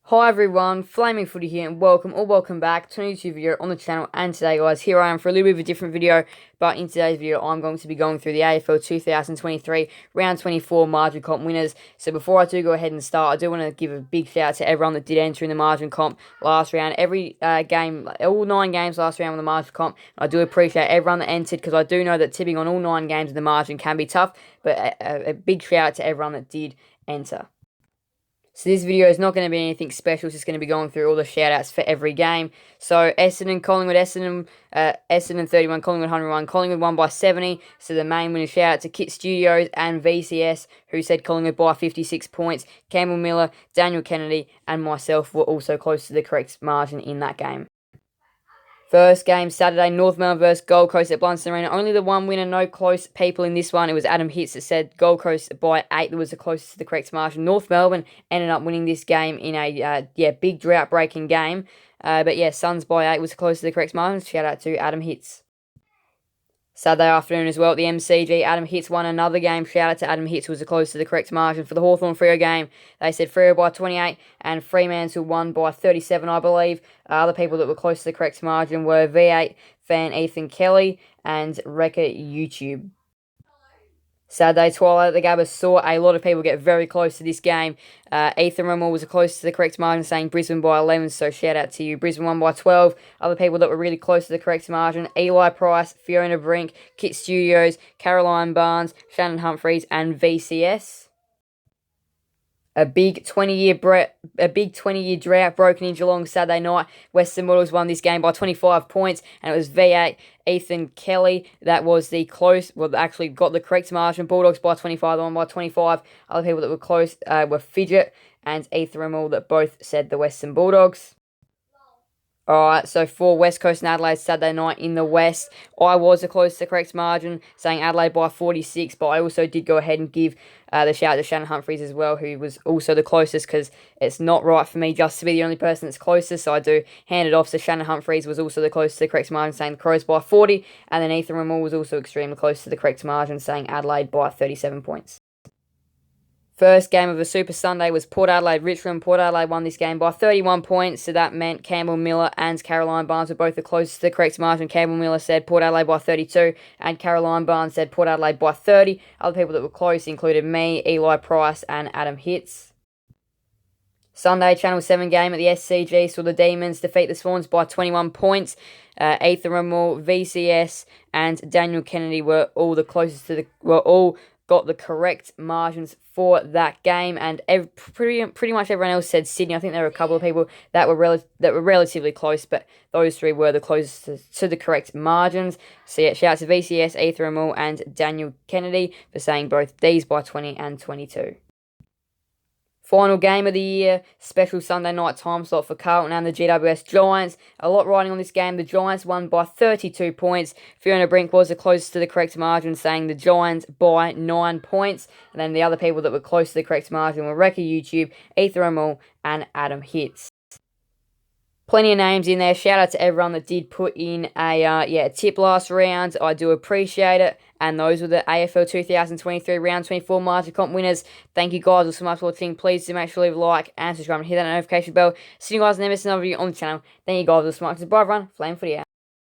Hi everyone, Flaming Footy here and welcome back to a new YouTube video on the channel. And today guys, here I am for a little bit of a different video, but in today's video I'm going to be going through the AFL 2023 Round 24 Margin Comp winners. So before I do go ahead and start, I do want to give a big shout out to everyone that did enter in the Margin Comp last round. Every game, all 9 games last round on the Margin Comp. I do appreciate everyone that entered because I do know that tipping on all 9 games in the margin can be tough, but a big shout out to everyone that did enter. So this video is not going to be anything special, it's just going to be going through all the shoutouts for every game. So Essendon, Collingwood, Essendon 31, Collingwood 101, Collingwood won by 70. So the main winner shout out to Kit Studios and VCS, who said Collingwood by 56 points. Campbell Miller, Daniel Kennedy and myself were also close to the correct margin in that game. First game, Saturday, North Melbourne versus Gold Coast at Blundstone Arena. Only the one winner, no close people in this one. It was Adam Hitz that said Gold Coast by 8. That was the closest to the correct margin. North Melbourne ended up winning this game in a big drought-breaking game. But yeah, Suns by 8 was the closest to the correct margin. Shout out to Adam Hitz. Saturday afternoon as well at the MCG, Adam Hitz won another game. Shout out to Adam Hitz, who was the closest to the correct margin. For the Hawthorn-Freo game, they said Freo by 28 and Fremantle won by 37, I believe. Other people that were close to the correct margin were V8 fan Ethan Kelly and Wrecker YouTube. Saturday, Twilight at the Gabba saw a lot of people get very close to this game. Ethan Rummel was close to the correct margin, saying Brisbane by 11, so shout out to you. Brisbane won by 12. Other people that were really close to the correct margin, Eli Price, Fiona Brink, Kit Studios, Caroline Barnes, Shannon Humphreys, and VCS. A big 20-year drought broken in Geelong Saturday night. Western Bulldogs won this game by 25 points, and it was V8 Ethan Kelly that was the close. Well, actually got the correct margin. Bulldogs by 25, they won by 25. Other people that were close were Fidget and Ethan Rimmel that both said the Western Bulldogs. Alright, so for West Coast and Adelaide Saturday night in the West, I was the closest to the correct margin, saying Adelaide by 46, but I also did go ahead and give the shout out to Shannon Humphreys as well, who was also the closest, because it's not right for me just to be the only person that's closest, so I do hand it off. So Shannon Humphreys was also the closest to the correct margin, saying the Crows by 40, and then Ethan Rimmel was also extremely close to the correct margin, saying Adelaide by 37 points. First game of the Super Sunday was Port Adelaide-Richmond. Port Adelaide won this game by 31 points, so that meant Campbell Miller and Caroline Barnes were both the closest to the correct margin. Campbell Miller said Port Adelaide by 32, and Caroline Barnes said Port Adelaide by 30. Other people that were close included me, Eli Price, and Adam Hitz. Sunday, Channel 7 game at the SCG saw the Demons defeat the Swans by 21 points. Ethan Rummel, VCS, and Daniel Kennedy were all the closest to got the correct margins for that game, and pretty much everyone else said Sydney. I think there were a couple of people that were relatively close, but those 3 were the closest to the correct margins. So yeah, shout out to VCS, Ethan Rummel, and Daniel Kennedy for saying both these by 20 and 22. Final game of the year, special Sunday night time slot for Carlton and the GWS Giants. A lot riding on this game. The Giants won by 32 points. Fiona Brink was the closest to the correct margin, saying the Giants by 9 points. And then the other people that were close to the correct margin were Wrecker YouTube, Ethan Rummel, and Adam Hitz. Plenty of names in there. Shout out to everyone that did put in a tip last round. I do appreciate it. And those were the AFL 2023 Round 24 Margin Comp winners. Thank you guys all so much for watching. Please do make sure to leave a like and subscribe and hit that notification bell so you guys never miss another video on the channel. Thank you guys all so much. Bye everyone. Flame Footy out.